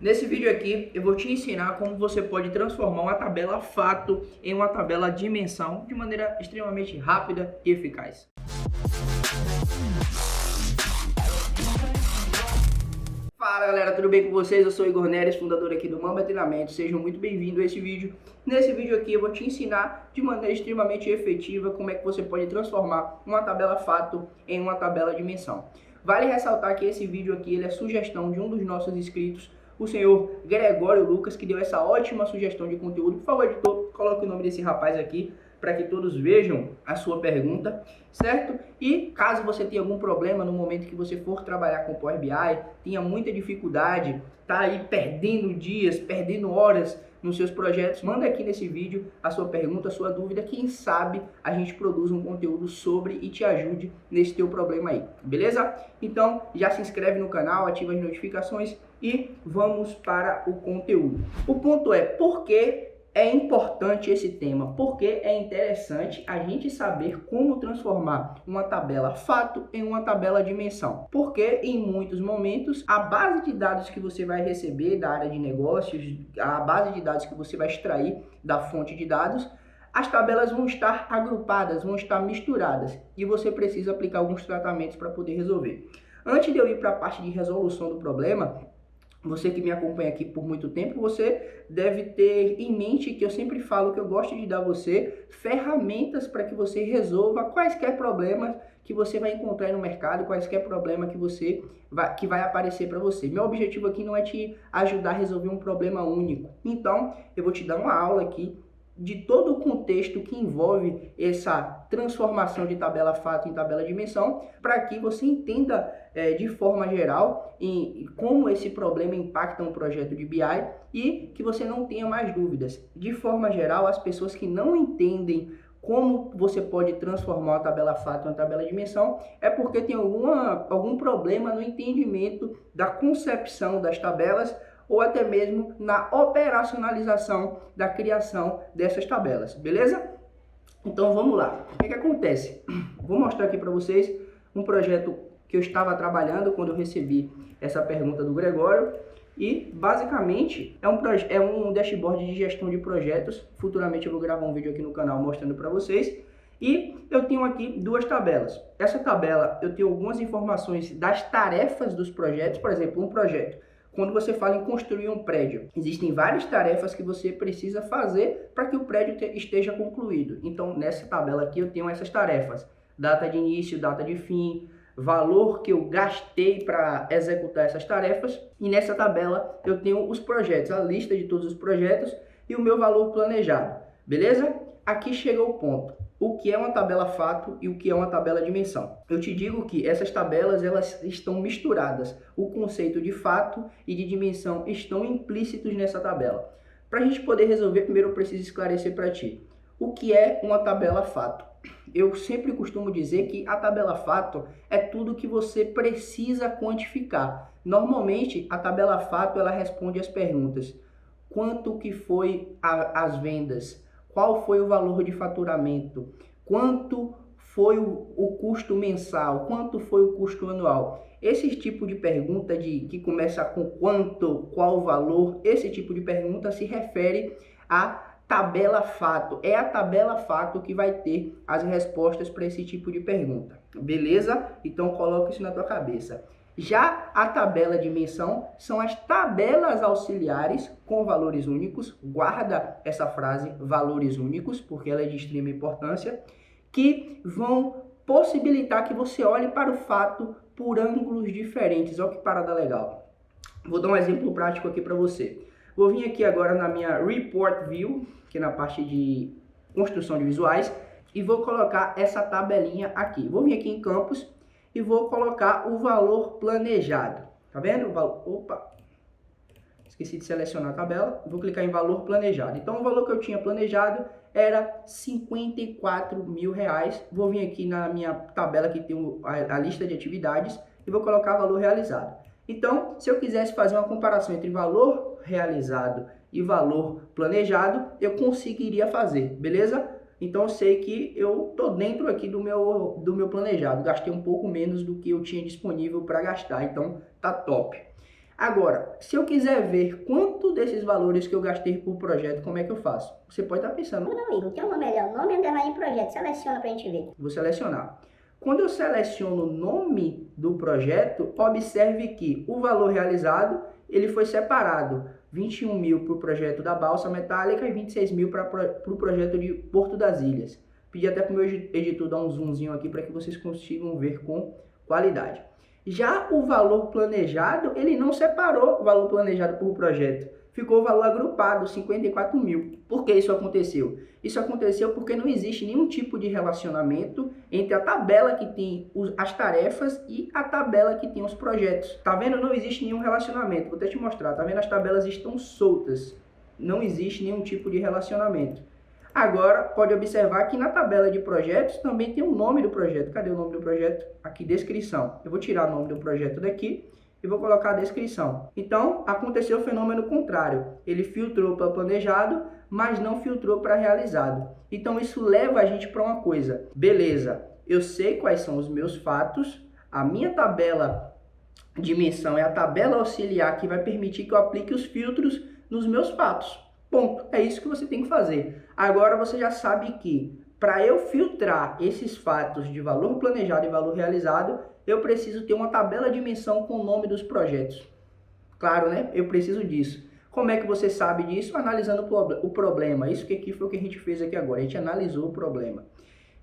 Nesse vídeo aqui eu vou te ensinar como você pode transformar uma tabela fato em uma tabela dimensão de maneira extremamente rápida e eficaz. Fala galera, tudo bem com vocês? Eu sou Igor Neres, fundador aqui do Mamba Treinamento. Sejam muito bem-vindos a esse vídeo. Nesse vídeo aqui eu vou te ensinar de maneira extremamente efetiva como é que você pode transformar uma tabela fato em uma tabela dimensão. Vale ressaltar que esse vídeo aqui ele é sugestão de um dos nossos inscritos, o senhor Gregório Lucas, que deu essa ótima sugestão de conteúdo. Por favor, editor, coloque o nome desse rapaz aqui para que todos vejam a sua pergunta, certo? E caso você tenha algum problema no momento que você for trabalhar com Power BI, tenha muita dificuldade, tá aí perdendo dias, perdendo horas nos seus projetos, manda aqui nesse vídeo a sua pergunta, a sua dúvida, quem sabe a gente produz um conteúdo sobre e te ajude nesse teu problema aí, beleza? Então já se inscreve no canal, ativa as notificações e vamos para o conteúdo. O ponto é, por que é importante esse tema? Porque é interessante a gente saber como transformar uma tabela fato em uma tabela dimensão. Porque em muitos momentos a base de dados que você vai receber da área de negócios, a base de dados que você vai extrair da fonte de dados, as tabelas vão estar agrupadas, vão estar misturadas e você precisa aplicar alguns tratamentos para poder resolver. Antes de eu ir para a parte de resolução do problema, você que me acompanha aqui por muito tempo, você deve ter em mente que eu sempre falo que eu gosto de dar a você ferramentas para que você resolva quaisquer problemas que você vai encontrar no mercado, quaisquer problema que vai aparecer para você. Meu objetivo aqui não é te ajudar a resolver um problema único. Então, eu vou te dar uma aula aqui de todo o contexto que envolve essa transformação de tabela fato em tabela dimensão, para que você entenda de forma geral como esse problema impacta um projeto de BI e que você não tenha mais dúvidas. De forma geral, as pessoas que não entendem como você pode transformar uma tabela fato em uma tabela dimensão é porque tem algum problema no entendimento da concepção das tabelas ou até mesmo na operacionalização da criação dessas tabelas, beleza? Então vamos lá, o que acontece? Vou mostrar aqui para vocês um projeto que eu estava trabalhando quando eu recebi essa pergunta do Gregório e basicamente é um dashboard de gestão de projetos. Futuramente eu vou gravar um vídeo aqui no canal mostrando para vocês. E eu tenho aqui duas tabelas. Essa tabela eu tenho algumas informações das tarefas dos projetos, por exemplo, um projeto. Quando você fala em construir um prédio, existem várias tarefas que você precisa fazer para que o prédio esteja concluído. Então, nessa tabela aqui eu tenho essas tarefas. Data de início, data de fim, valor que eu gastei para executar essas tarefas. E nessa tabela eu tenho os projetos, a lista de todos os projetos e o meu valor planejado. Beleza? Aqui chegou o ponto. O que é uma tabela fato e o que é uma tabela dimensão. Eu te digo que essas tabelas elas estão misturadas. O conceito de fato e de dimensão estão implícitos nessa tabela. Para a gente poder resolver, primeiro eu preciso esclarecer para ti. O que é uma tabela fato? Eu sempre costumo dizer que a tabela fato é tudo que você precisa quantificar. Normalmente, a tabela fato ela responde as perguntas: quanto que foi as vendas? Qual foi o valor de faturamento? Quanto foi o custo mensal? Quanto foi o custo anual? Esse tipo de pergunta que começa com quanto, qual o valor, esse tipo de pergunta se refere à tabela fato. É a tabela fato que vai ter as respostas para esse tipo de pergunta. Beleza? Então coloca isso na tua cabeça. Já a tabela dimensão são as tabelas auxiliares com valores únicos, guarda essa frase, valores únicos, porque ela é de extrema importância, que vão possibilitar que você olhe para o fato por ângulos diferentes. Olha que parada legal. Vou dar um exemplo prático aqui para você. Vou vir aqui agora na minha Report View, que é na parte de construção de visuais, e vou colocar essa tabelinha aqui. Vou vir aqui em Campos e vou colocar o valor planejado. Tá vendo? Opa! Esqueci de selecionar a tabela. Vou clicar em valor planejado. Então, o valor que eu tinha planejado era R$54 mil. Vou vir aqui na minha tabela que tem a lista de atividades e vou colocar valor realizado. Então, se eu quisesse fazer uma comparação entre valor realizado e valor planejado, eu conseguiria fazer, beleza? Então eu sei que eu tô dentro aqui do meu planejado. Gastei um pouco menos do que eu tinha disponível para gastar, então tá top. Agora, se eu quiser ver quanto desses valores que eu gastei por projeto, como é que eu faço? Você pode estar pensando. Não, Igor, tem um nome ali, ó, nome underline projeto. Seleciona pra gente ver. Vou selecionar. Quando eu seleciono o nome do projeto, observe que o valor realizado ele foi separado. 21 mil para o projeto da balsa metálica e 26 mil para o projeto de Porto das Ilhas. Pedi até para o meu editor dar um zoomzinho aqui para que vocês consigam ver com qualidade. Já o valor planejado, ele não separou o valor planejado por projeto. Ficou o valor agrupado, 54 mil. Por que isso aconteceu? Isso aconteceu porque não existe nenhum tipo de relacionamento entre a tabela que tem as tarefas e a tabela que tem os projetos. Tá vendo? Não existe nenhum relacionamento. Vou até te mostrar. Tá vendo? As tabelas estão soltas. Não existe nenhum tipo de relacionamento. Agora, pode observar que na tabela de projetos também tem o nome do projeto. Cadê o nome do projeto? Aqui, descrição. Eu vou tirar o nome do projeto daqui e vou colocar a descrição. Então, aconteceu o fenômeno contrário. Ele filtrou para planejado, mas não filtrou para realizado. Então, isso leva a gente para uma coisa. Beleza, eu sei quais são os meus fatos, a minha tabela de menção é a tabela auxiliar que vai permitir que eu aplique os filtros nos meus fatos. Ponto. É isso que você tem que fazer. Agora, você já sabe que para eu filtrar esses fatos de valor planejado e valor realizado, eu preciso ter uma tabela de menção com o nome dos projetos. Claro, né? Eu preciso disso. Como é que você sabe disso? Analisando o problema. Isso que aqui foi o que a gente fez aqui agora. A gente analisou o problema.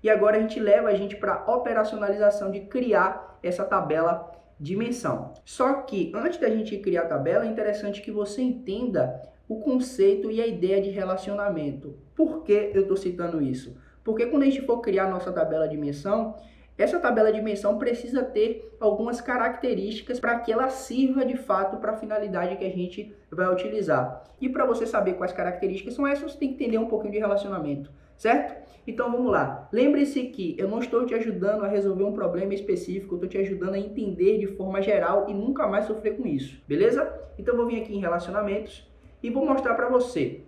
E agora a gente leva a gente para a operacionalização de criar essa tabela de menção. Só que antes da gente criar a tabela, é interessante que você entenda o conceito e a ideia de relacionamento. Por que eu estou citando isso? Porque quando a gente for criar a nossa tabela de menção, essa tabela de menção precisa ter algumas características para que ela sirva de fato para a finalidade que a gente vai utilizar. E para você saber quais características são essas, você tem que entender um pouquinho de relacionamento, certo? Então vamos lá. Lembre-se que eu não estou te ajudando a resolver um problema específico, eu estou te ajudando a entender de forma geral e nunca mais sofrer com isso, beleza? Então eu vou vir aqui em relacionamentos e vou mostrar para você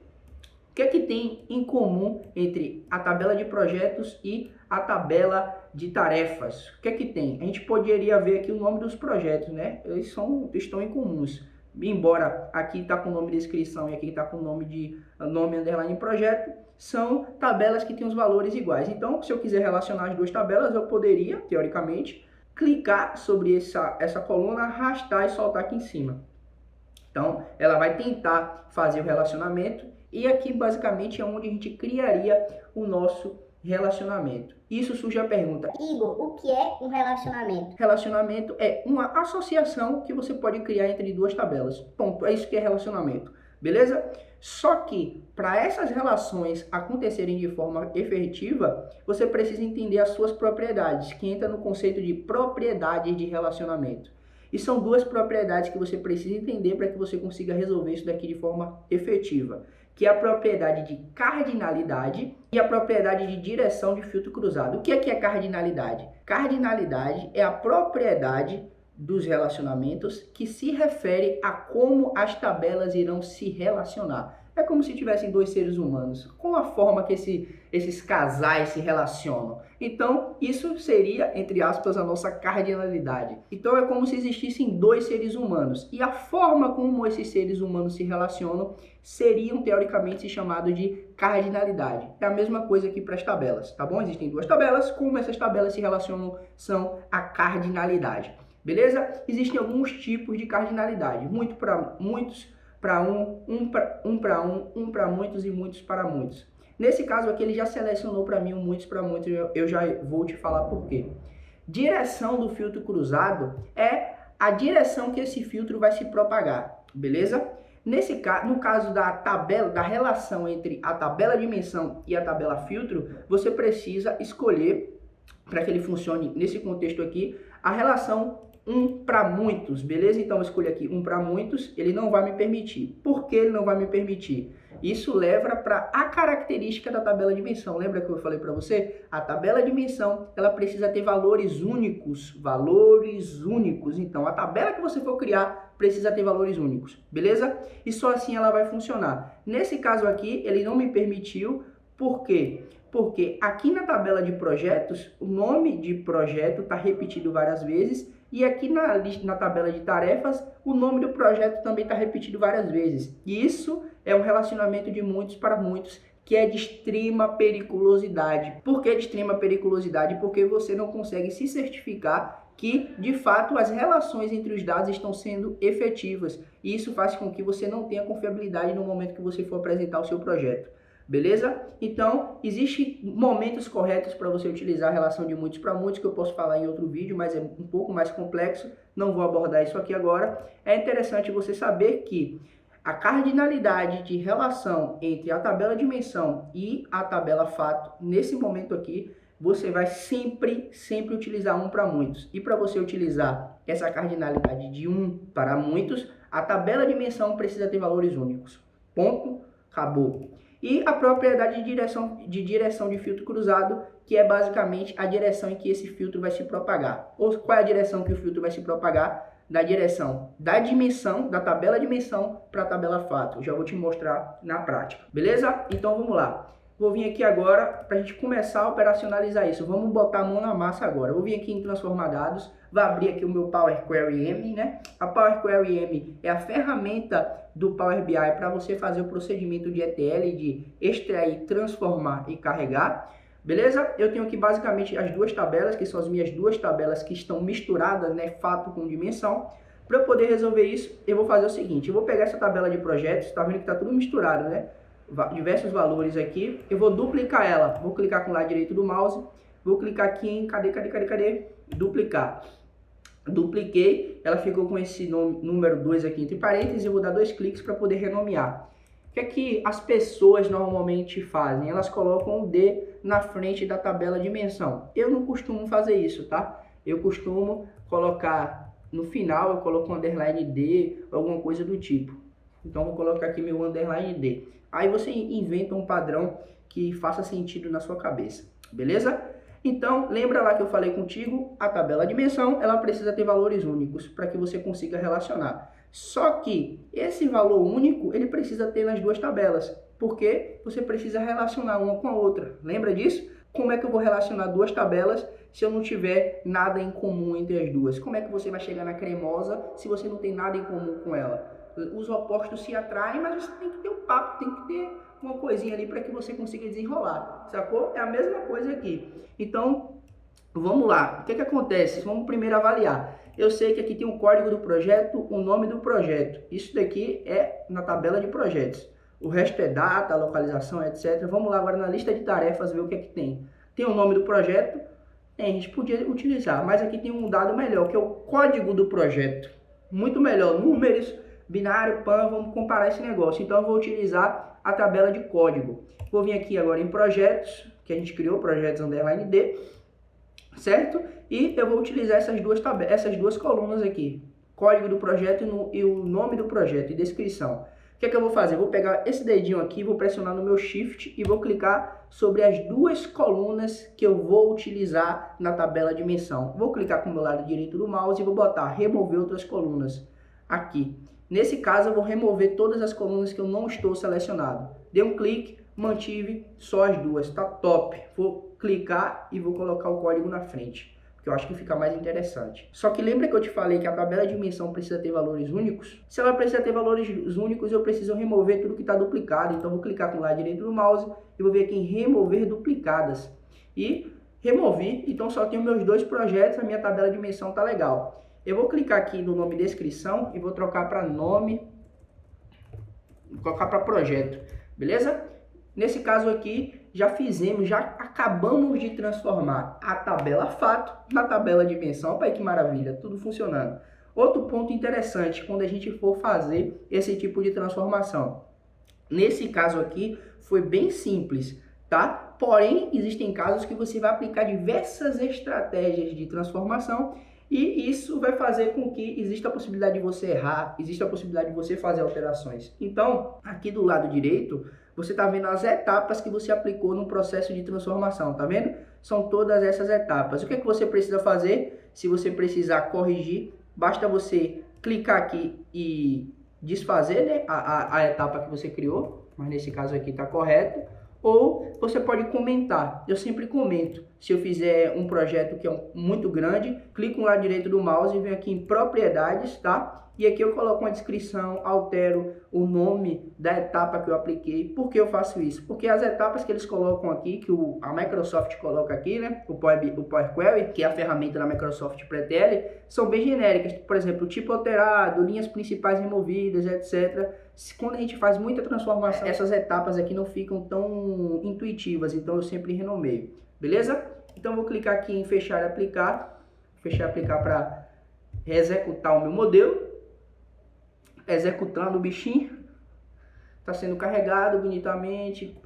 o que é que tem em comum entre a tabela de projetos e a tabela de tarefas. O que é que tem? A gente poderia ver aqui o nome dos projetos, né? Eles estão em comuns. Embora aqui está com o nome de descrição e aqui está com o nome de nome underline projeto, são tabelas que têm os valores iguais. Então, se eu quiser relacionar as duas tabelas, eu poderia, teoricamente, clicar sobre essa coluna, arrastar e soltar aqui em cima. Então, ela vai tentar fazer o relacionamento e aqui, basicamente, é onde a gente criaria o nosso relacionamento. Isso surge a pergunta: Igor, o que é um relacionamento? Relacionamento é uma associação que você pode criar entre duas tabelas. Ponto. É isso que é relacionamento. Beleza? Só que, para essas relações acontecerem de forma efetiva, você precisa entender as suas propriedades, que entra no conceito de propriedades de relacionamento. E são duas propriedades que você precisa entender para que você consiga resolver isso daqui de forma efetiva, que é a propriedade de cardinalidade e a propriedade de direção de filtro cruzado. O que é cardinalidade? Cardinalidade é a propriedade dos relacionamentos que se refere a como as tabelas irão se relacionar. É como se tivessem dois seres humanos, com a forma que esses casais se relacionam. Então, isso seria, entre aspas, a nossa cardinalidade. Então, é como se existissem dois seres humanos. E a forma como esses seres humanos se relacionam seriam, teoricamente, chamados de cardinalidade. É a mesma coisa aqui para as tabelas, tá bom? Existem duas tabelas, como essas tabelas se relacionam são a cardinalidade. Beleza? Existem alguns tipos de cardinalidade. Muito para muitos, para um para muitos e muitos para muitos. Nesse caso aqui, ele já selecionou para mim um muitos para muitos, eu já vou te falar por quê. Direção do filtro cruzado é a direção que esse filtro vai se propagar, beleza? No caso da tabela, da relação entre a tabela de menção e a tabela filtro, você precisa escolher, para que ele funcione nesse contexto aqui, a relação um para muitos, beleza? Então eu escolho aqui um para muitos, ele não vai me permitir. Por que ele não vai me permitir? Isso leva para a característica da tabela de menção. Lembra que eu falei para você? A tabela de menção, ela precisa ter valores únicos. Então, a tabela que você for criar precisa ter valores únicos, beleza? E só assim ela vai funcionar. Nesse caso aqui, ele não me permitiu. Por quê? Porque aqui na tabela de projetos, o nome de projeto está repetido várias vezes E aqui na lista, na tabela de tarefas, o nome do projeto também está repetido várias vezes. E isso é um relacionamento de muitos para muitos, que é de extrema periculosidade. Por que de extrema periculosidade? Porque você não consegue se certificar que, de fato, as relações entre os dados estão sendo efetivas. E isso faz com que você não tenha confiabilidade no momento que você for apresentar o seu projeto. Beleza? Então, existem momentos corretos para você utilizar a relação de muitos para muitos, que eu posso falar em outro vídeo, mas é um pouco mais complexo. Não vou abordar isso aqui agora. É interessante você saber que a cardinalidade de relação entre a tabela dimensão e a tabela fato, nesse momento aqui, você vai sempre utilizar um para muitos. E para você utilizar essa cardinalidade de um para muitos, a tabela dimensão precisa ter valores únicos. Ponto, acabou. E a propriedade de direção de filtro cruzado, que é basicamente a direção em que esse filtro vai se propagar. Ou qual é a direção que o filtro vai se propagar? Da direção da dimensão, da tabela dimensão para a tabela fato. Já vou te mostrar na prática, beleza? Então vamos lá. Vou vir aqui agora para a gente começar a operacionalizar isso. Vamos botar a mão na massa agora. Vou vir aqui em transformar dados, vou abrir aqui o meu Power Query M, né? A Power Query M é a ferramenta do Power BI para você fazer o procedimento de ETL, de extrair, transformar e carregar. Beleza? Eu tenho aqui basicamente as duas tabelas, que são as minhas duas tabelas que estão misturadas, né? Fato com dimensão. Para eu poder resolver isso, eu vou fazer o seguinte. Eu vou pegar essa tabela de projetos, tá vendo que tá tudo misturado, né? Diversos valores aqui. Eu vou duplicar ela. Vou clicar com o lado direito do mouse. Vou clicar aqui em... Cadê? Duplicar. Dupliquei. Ela ficou com esse número 2 aqui entre parênteses. Eu vou dar 2 cliques para poder renomear. O que é que as pessoas normalmente fazem? Elas colocam o D na frente da tabela dimensão. Eu não costumo fazer isso, tá? Eu costumo colocar no final, eu coloco um underline D, alguma coisa do tipo. Então vou colocar aqui meu underline D. Aí você inventa um padrão que faça sentido na sua cabeça, beleza? Então, lembra lá que eu falei contigo, a tabela dimensão, ela precisa ter valores únicos para que você consiga relacionar. Só que esse valor único, ele precisa ter nas duas tabelas, porque você precisa relacionar uma com a outra. Lembra disso? Como é que eu vou relacionar duas tabelas se eu não tiver nada em comum entre as duas? Como é que você vai chegar na cremosa se você não tem nada em comum com ela? Os opostos se atraem, mas você tem que ter um papo, tem que ter uma coisinha ali para que você consiga desenrolar, sacou? É a mesma coisa aqui. Então, vamos lá. O que acontece? Vamos primeiro avaliar. Eu sei que aqui tem o código do projeto, o nome do projeto. Isso daqui é na tabela de projetos. O resto é data, localização, etc. Vamos lá agora na lista de tarefas ver o que é que tem. Tem o nome do projeto, a gente podia utilizar, mas aqui tem um dado melhor, que é o código do projeto. Muito melhor, números, binário, PAN, vamos comparar esse negócio. Então eu vou utilizar a tabela de código. Vou vir aqui agora em projetos, que a gente criou, projetos underline D, certo? E eu vou utilizar essas duas colunas aqui, código do projeto e o nome do projeto e descrição. O que é que eu vou fazer? Eu vou pegar esse dedinho aqui, vou pressionar no meu Shift e vou clicar sobre as duas colunas que eu vou utilizar na tabela dimensão. Vou clicar com o meu lado direito do mouse e vou botar remover outras colunas aqui. Nesse caso, eu vou remover todas as colunas que eu não estou selecionado. Dei um clique, mantive só as duas, tá top. Vou clicar e vou colocar o código na frente, que eu acho que fica mais interessante. Só que lembra que eu te falei que a tabela de dimensão precisa ter valores únicos? Se ela precisa ter valores únicos, eu preciso remover tudo que está duplicado. Então, vou clicar com o lado direito do mouse e vou vir aqui em remover duplicadas. E removi, então só tenho meus dois projetos, a minha tabela de dimensão tá legal. Eu vou clicar aqui no nome descrição e vou trocar para nome, colocar para projeto, beleza? Nesse caso aqui, já acabamos de transformar a tabela fato na tabela dimensão. Olha que maravilha, tudo funcionando. Outro ponto interessante, quando a gente for fazer esse tipo de transformação. Nesse caso aqui, foi bem simples, tá? Porém, existem casos que você vai aplicar diversas estratégias de transformação e isso vai fazer com que exista a possibilidade de você errar, exista a possibilidade de você fazer alterações. Então, aqui do lado direito, você está vendo as etapas que você aplicou no processo de transformação, tá vendo? São todas essas etapas. O que é que você precisa fazer? Se você precisar corrigir, basta você clicar aqui e desfazer, né, a etapa que você criou, mas nesse caso aqui está correto. Ou você pode comentar, eu sempre comento. se eu fizer um projeto que é muito grande, clico no lado direito do mouse e venho aqui em propriedades, tá? E aqui eu coloco uma descrição, altero o nome da etapa que eu apliquei. Por que eu faço isso? Porque as etapas que eles colocam aqui, que a Microsoft coloca aqui, né? O Power Query, que é a ferramenta da Microsoft para ETL, são bem genéricas. Por exemplo, tipo alterado, linhas principais removidas, etc. Quando a gente faz muita transformação, essas etapas aqui não ficam tão intuitivas, então eu sempre renomeio. Beleza? Então eu vou clicar aqui em fechar e aplicar. Fechar e aplicar para executar o meu modelo. Executando o bichinho, está sendo carregado bonitamente,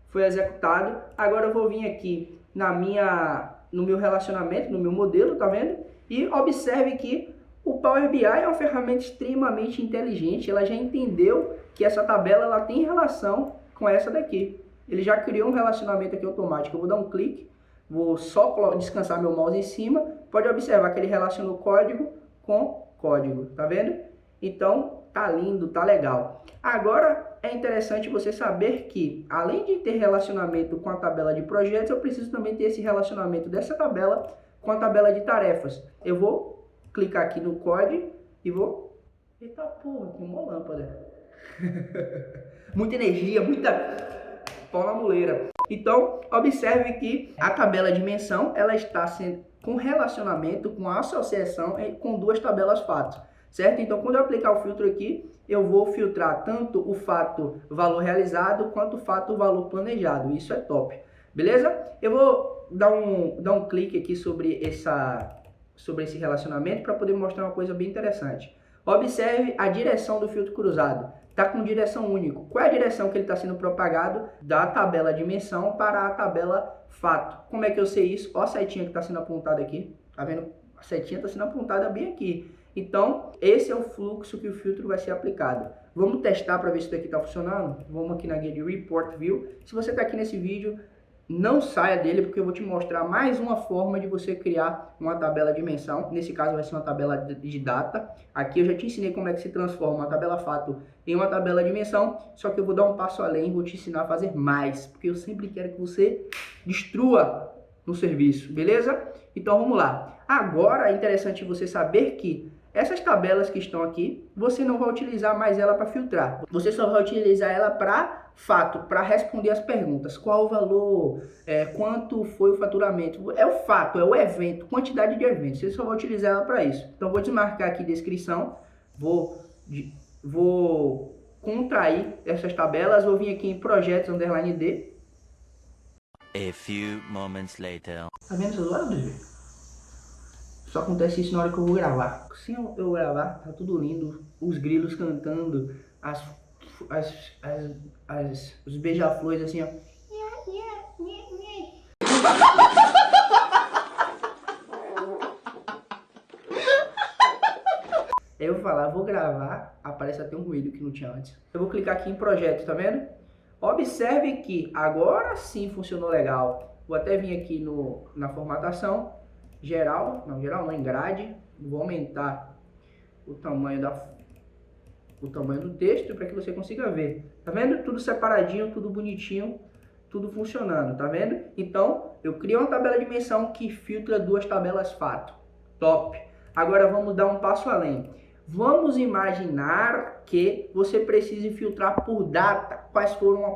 foi executado. Agora eu vou vir aqui no meu relacionamento, no meu modelo, tá vendo? E observe que o Power BI é uma ferramenta extremamente inteligente. Ela já entendeu que essa tabela ela tem relação com essa daqui. Ele já criou um relacionamento aqui automático. Eu vou dar um clique, vou só descansar meu mouse em cima. Pode observar que ele relacionou código com código, tá vendo? Então, tá lindo, tá legal. Agora, é interessante você saber que, além de ter relacionamento com a tabela de projetos, eu preciso também ter esse relacionamento dessa tabela com a tabela de tarefas. Eu vou clicar aqui no código e vou... Eita porra, tem uma lâmpada. Muita energia, muita... pau na muleira. Então, observe que a tabela de dimensão, ela está sendo com relacionamento, com associação com duas tabelas fatos, certo? Então, quando eu aplicar o filtro aqui, eu vou filtrar tanto o fato valor realizado, quanto o fato valor planejado. Isso é top, beleza? Eu vou dar um clique aqui sobre esse relacionamento para poder mostrar uma coisa bem interessante. Observe a direção do filtro cruzado. Está com direção única. Qual é a direção que ele está sendo propagado? Da tabela dimensão para a tabela fato. Como é que eu sei isso? Olha a setinha que está sendo apontada aqui. Tá vendo? A setinha está sendo apontada bem aqui. Então, esse é o fluxo que o filtro vai ser aplicado. Vamos testar para ver se isso daqui está funcionando? Vamos aqui na guia de Report View. Se você está aqui nesse vídeo, não saia dele, porque eu vou te mostrar mais uma forma de você criar uma tabela de dimensão. Nesse caso vai ser uma tabela de data. Aqui eu já te ensinei como é que se transforma uma tabela fato em uma tabela de dimensão, só que eu vou dar um passo além, vou te ensinar a fazer mais, porque eu sempre quero que você destrua no serviço, beleza? Então vamos lá. Agora é interessante você saber que essas tabelas que estão aqui, você não vai utilizar mais ela para filtrar. Você só vai utilizar ela para fato, para responder as perguntas. Qual o valor? Quanto foi o faturamento? É o fato, é o evento, quantidade de eventos. Você só vai utilizar ela para isso. Então vou desmarcar aqui descrição, vou contrair essas tabelas, vou vir aqui em projetos _d. A few moments later. Tá vendo essas horas? Só acontece isso na hora que eu vou gravar. Se eu gravar, tá tudo lindo. Os grilos cantando, os beija-flores assim, ó. Eu vou falar, vou gravar, aparece até um ruído que não tinha antes. Eu vou clicar aqui em projeto, tá vendo? Observe que agora sim funcionou legal. Vou até vir aqui na formatação. Geral não, em grade, vou aumentar o tamanho do texto para que você consiga ver. Tá vendo? Tudo separadinho, tudo bonitinho, tudo funcionando, tá vendo? Então, eu criei uma tabela de dimensão que filtra duas tabelas fato. Top! Agora vamos dar um passo além. Vamos imaginar que você precise filtrar por data,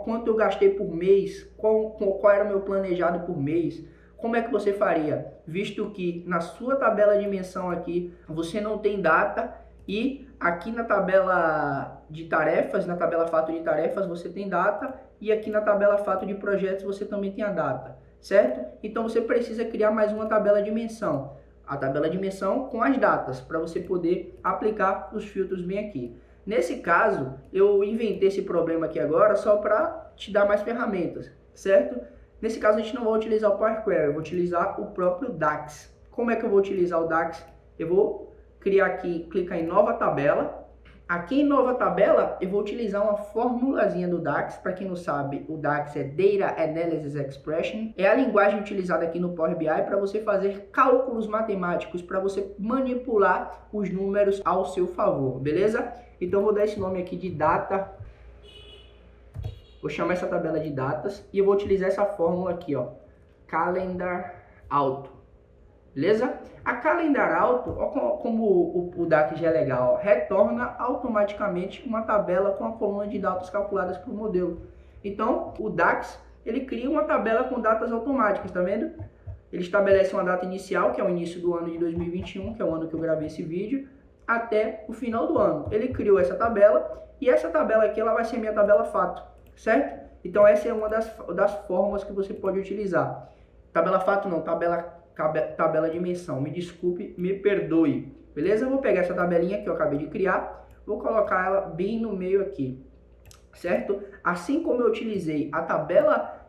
quanto eu gastei por mês, qual era o meu planejado por mês. Como é que você faria? Visto que na sua tabela de dimensão aqui, você não tem data e aqui na tabela de tarefas, na tabela fato de tarefas, você tem data e aqui na tabela fato de projetos você também tem a data, certo? Então você precisa criar mais uma tabela de dimensão. A tabela de dimensão com as datas, para você poder aplicar os filtros bem aqui. Nesse caso, eu inventei esse problema aqui agora só para te dar mais ferramentas, certo? Nesse caso, a gente não vai utilizar o Power Query, eu vou utilizar o próprio DAX. Como é que eu vou utilizar o DAX? Eu vou criar aqui, clicar em nova tabela. Aqui em nova tabela, eu vou utilizar uma formulazinha do DAX. Para quem não sabe, o DAX é Data Analysis Expression. É a linguagem utilizada aqui no Power BI para você fazer cálculos matemáticos, para você manipular os números ao seu favor, beleza? Então, eu vou dar esse nome aqui de Data Vou chamar essa tabela de datas e eu vou utilizar essa fórmula aqui, ó, Calendar Auto, beleza? A Calendar Auto, ó, como o DAX já é legal, ó, retorna automaticamente uma tabela com a coluna de datas calculadas para o modelo. Então, o DAX, ele cria uma tabela com datas automáticas, tá vendo? Ele estabelece uma data inicial, que é o início do ano de 2021, que é o ano que eu gravei esse vídeo, até o final do ano. Ele criou essa tabela e essa tabela aqui ela vai ser minha tabela fato, certo? Então essa é uma das formas que você pode utilizar. Tabela fato não, tabela dimensão. Me desculpe, me perdoe. Beleza? Eu vou pegar essa tabelinha que eu acabei de criar, vou colocar ela bem no meio aqui, certo? Assim como eu utilizei a tabela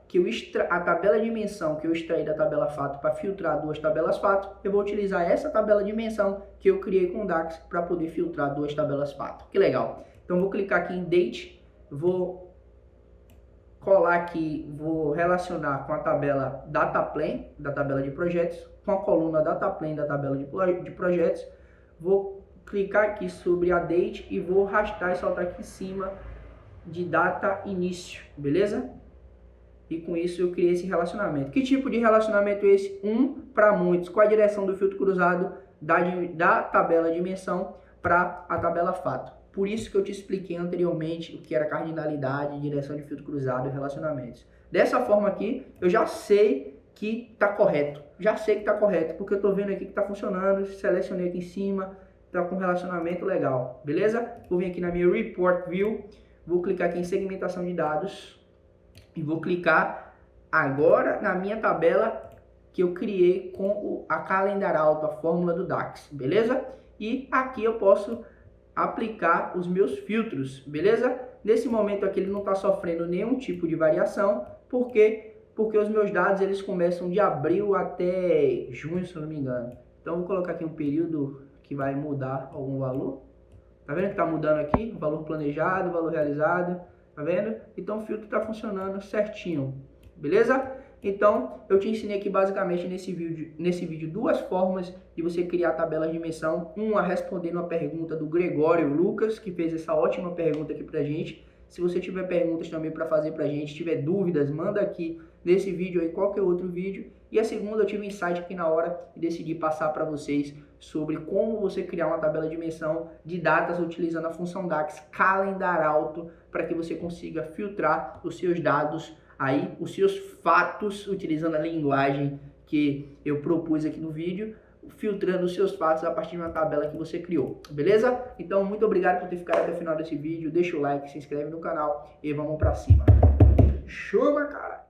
dimensão que eu extraí da tabela fato para filtrar duas tabelas fato, eu vou utilizar essa tabela dimensão que eu criei com o DAX para poder filtrar duas tabelas fato. Que legal! Então vou clicar aqui em Date, vou colar aqui, vou relacionar com a tabela Dataplan, da tabela de projetos, com a coluna Dataplan da tabela de projetos. Vou clicar aqui sobre a Date e vou arrastar e soltar aqui em cima de data início, beleza? E com isso eu criei esse relacionamento. Que tipo de relacionamento é esse? Um para muitos, com a direção do filtro cruzado da tabela dimensão para a tabela fato. Por isso que eu te expliquei anteriormente o que era cardinalidade, direção de filtro cruzado e relacionamentos. Dessa forma aqui, eu já sei que está correto. Já sei que está correto, porque eu estou vendo aqui que está funcionando. Selecionei aqui em cima, está com relacionamento legal. Beleza? Vou vir aqui na minha Report View, vou clicar aqui em segmentação de dados. E vou clicar agora na minha tabela que eu criei com a Calendar Auto, a fórmula do DAX, beleza? E aqui eu posso aplicar os meus filtros, beleza? Nesse momento aqui ele não está sofrendo nenhum tipo de variação, porque os meus dados eles começam de abril até junho, se eu não me engano. Então vou colocar aqui um período que vai mudar algum valor. Tá vendo que está mudando aqui? O valor planejado, o valor realizado. Tá vendo? Então o filtro está funcionando certinho, beleza? Então eu te ensinei aqui basicamente nesse vídeo duas formas de você criar tabelas de dimensão. Uma respondendo a pergunta do Gregório Lucas, que fez essa ótima pergunta aqui pra gente. Se você tiver perguntas também para fazer pra gente, tiver dúvidas, manda aqui nesse vídeo ou em qualquer outro vídeo. E a segunda, eu tive um insight aqui na hora e decidi passar para vocês sobre como você criar uma tabela de dimensão de datas utilizando a função DAX Calendar Auto, para que você consiga filtrar os seus dados aí, os seus fatos, utilizando a linguagem que eu propus aqui no vídeo, filtrando os seus fatos a partir de uma tabela que você criou, beleza? Então, muito obrigado por ter ficado até o final desse vídeo. Deixa o like, se inscreve no canal e vamos pra cima. Chama, cara!